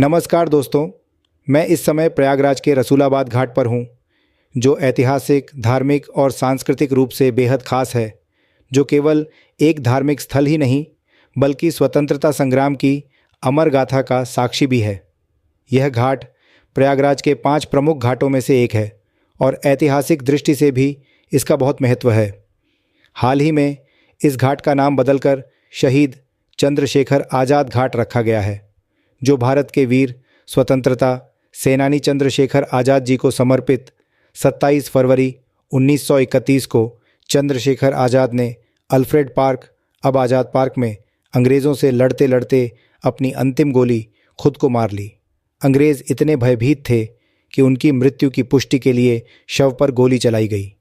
नमस्कार दोस्तों, मैं इस समय प्रयागराज के रसूलाबाद घाट पर हूँ, जो ऐतिहासिक, धार्मिक और सांस्कृतिक रूप से बेहद खास है, जो केवल एक धार्मिक स्थल ही नहीं बल्कि स्वतंत्रता संग्राम की अमर गाथा का साक्षी भी है। यह घाट प्रयागराज के 5 प्रमुख घाटों में से एक है और ऐतिहासिक दृष्टि से भी इसका बहुत महत्व है। हाल ही में इस घाट का नाम बदलकर शहीद चंद्रशेखर आज़ाद घाट रखा गया है, जो भारत के वीर स्वतंत्रता सेनानी चंद्रशेखर आज़ाद जी को समर्पित 27 फरवरी 1931 को चंद्रशेखर आज़ाद ने अल्फ्रेड पार्क, अब आज़ाद पार्क में अंग्रेज़ों से लड़ते लड़ते अपनी अंतिम गोली खुद को मार ली। अंग्रेज़ इतने भयभीत थे कि उनकी मृत्यु की पुष्टि के लिए शव पर गोली चलाई गई।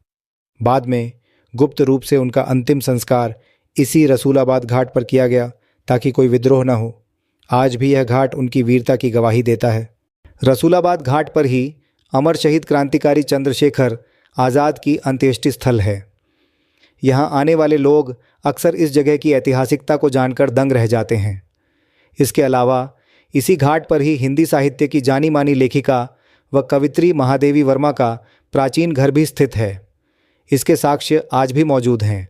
बाद में गुप्त रूप से उनका अंतिम संस्कार इसी रसूलाबाद घाट पर किया गया ताकि कोई विद्रोह न हो। आज भी यह घाट उनकी वीरता की गवाही देता है। रसूलाबाद घाट पर ही अमर शहीद क्रांतिकारी चंद्रशेखर आज़ाद की अंत्येष्टि स्थल है। यहाँ आने वाले लोग अक्सर इस जगह की ऐतिहासिकता को जानकर दंग रह जाते हैं। इसके अलावा इसी घाट पर ही हिंदी साहित्य की जानी मानी लेखिका व कवित्री महादेवी वर्मा का प्राचीन घर भी स्थित है। इसके साक्ष्य आज भी मौजूद हैं।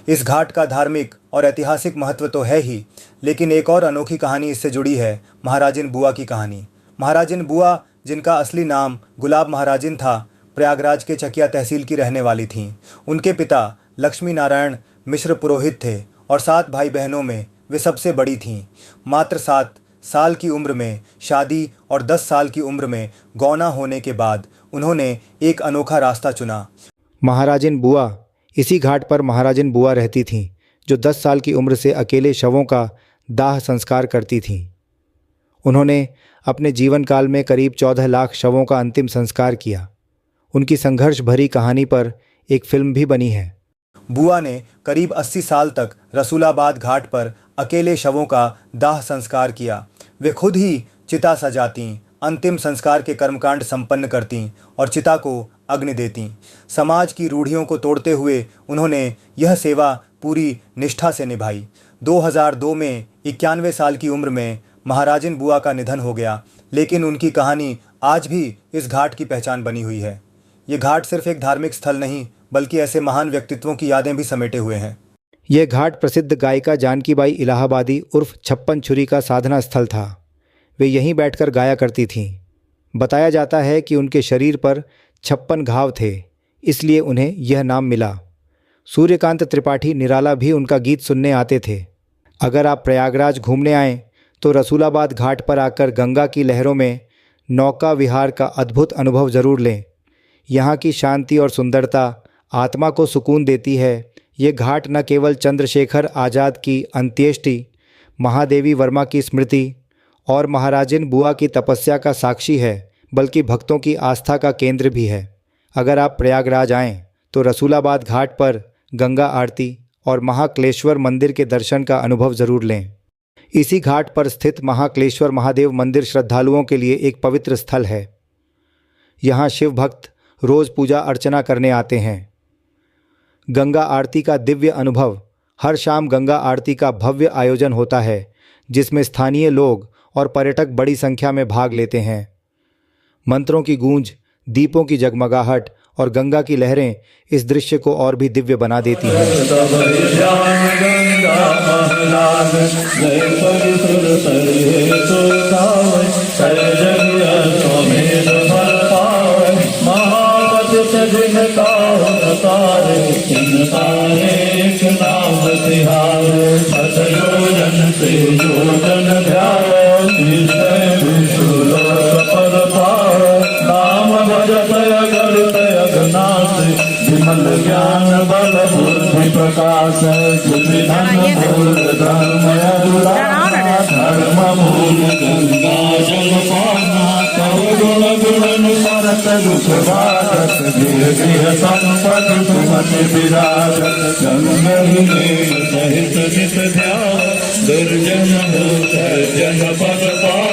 इस घाट का धार्मिक और ऐतिहासिक महत्व तो है ही, लेकिन एक और अनोखी कहानी इससे जुड़ी है, महाराजिन बुआ की कहानी। महाराजिन बुआ, जिनका असली नाम गुलाब महाराजिन था, प्रयागराज के चकिया तहसील की रहने वाली थीं। उनके पिता लक्ष्मी नारायण मिश्र पुरोहित थे और 7 भाई बहनों में वे सबसे बड़ी थीं। मात्र 7 साल की उम्र में शादी और 10 साल की उम्र में गौना होने के बाद उन्होंने एक अनोखा रास्ता चुना। महाराजिन बुआ, इसी घाट पर महाराजिन बुआ रहती थीं, जो 10 साल की उम्र से अकेले शवों का दाह संस्कार करती थीं। उन्होंने अपने जीवन काल में करीब 14 लाख शवों का अंतिम संस्कार किया। उनकी संघर्ष भरी कहानी पर एक फिल्म भी बनी है। बुआ ने करीब 80 साल तक रसूलाबाद घाट पर अकेले शवों का दाह संस्कार किया। वे खुद ही चिता सजातीं, अंतिम संस्कार के कर्मकांड संपन्न करतीं और चिता को अग्नि देतीं। समाज की रूढ़ियों को तोड़ते हुए उन्होंने यह सेवा पूरी निष्ठा से निभाई। 2002 में 91 साल की उम्र में महाराजिन बुआ का निधन हो गया, लेकिन उनकी कहानी आज भी इस घाट की पहचान बनी हुई है। ये घाट सिर्फ एक धार्मिक स्थल नहीं, बल्कि ऐसे महान व्यक्तित्वों की यादें भी समेटे हुए हैं। यह घाट प्रसिद्ध गायिका जानकीबाई इलाहाबादी उर्फ छप्पन छुरी का साधना स्थल था। वे यहीं बैठकर गाया करती थीं। बताया जाता है कि उनके शरीर पर 56 घाव थे, इसलिए उन्हें यह नाम मिला। सूर्यकांत त्रिपाठी निराला भी उनका गीत सुनने आते थे। अगर आप प्रयागराज घूमने आएँ तो रसूलाबाद घाट पर आकर गंगा की लहरों में नौका विहार का अद्भुत अनुभव ज़रूर लें। यहाँ की शांति और सुंदरता आत्मा को सुकून देती है। ये घाट न केवल चंद्रशेखर आज़ाद की अंत्येष्टि, महादेवी वर्मा की स्मृति और महाराजिन बुआ की तपस्या का साक्षी है, बल्कि भक्तों की आस्था का केंद्र भी है। अगर आप प्रयागराज आएँ तो रसूलाबाद घाट पर गंगा आरती और महाक्लेश्वर मंदिर के दर्शन का अनुभव ज़रूर लें। इसी घाट पर स्थित महाक्लेश्वर महादेव मंदिर श्रद्धालुओं के लिए एक पवित्र स्थल है। यहाँ शिव भक्त रोज़ पूजा अर्चना करने आते हैं। गंगा आरती का दिव्य अनुभव। हर शाम गंगा आरती का भव्य आयोजन होता है, जिसमें स्थानीय लोग और पर्यटक बड़ी संख्या में भाग लेते हैं। मंत्रों की गूंज, दीपों की जगमगाहट और गंगा की लहरें इस दृश्य को और भी दिव्य बना देती हैं। ज्ञान बल बुद्धि प्रकाश धर्म मूल गंगा जल पाना गुण गुण परत दुख बाधक गृह गृह संपद सुमति विराजत जंगल सहित नित ध्यान दुर्जन हो जन पद पाओ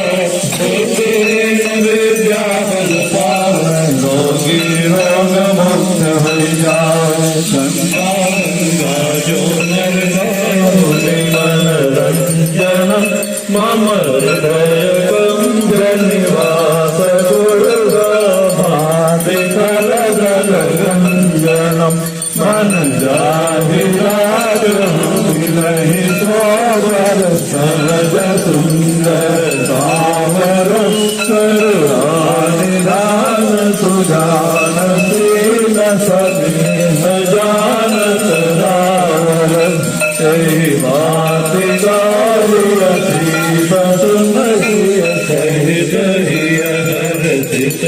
विद्या बल पाओ रोगी रोग मुक्त हो जाओ गंगा गंगा जो नर रंजन मम हृदय जानते न सदेह जानत रावण यही बात गालियसी बसुमती सहित ही अनर्थित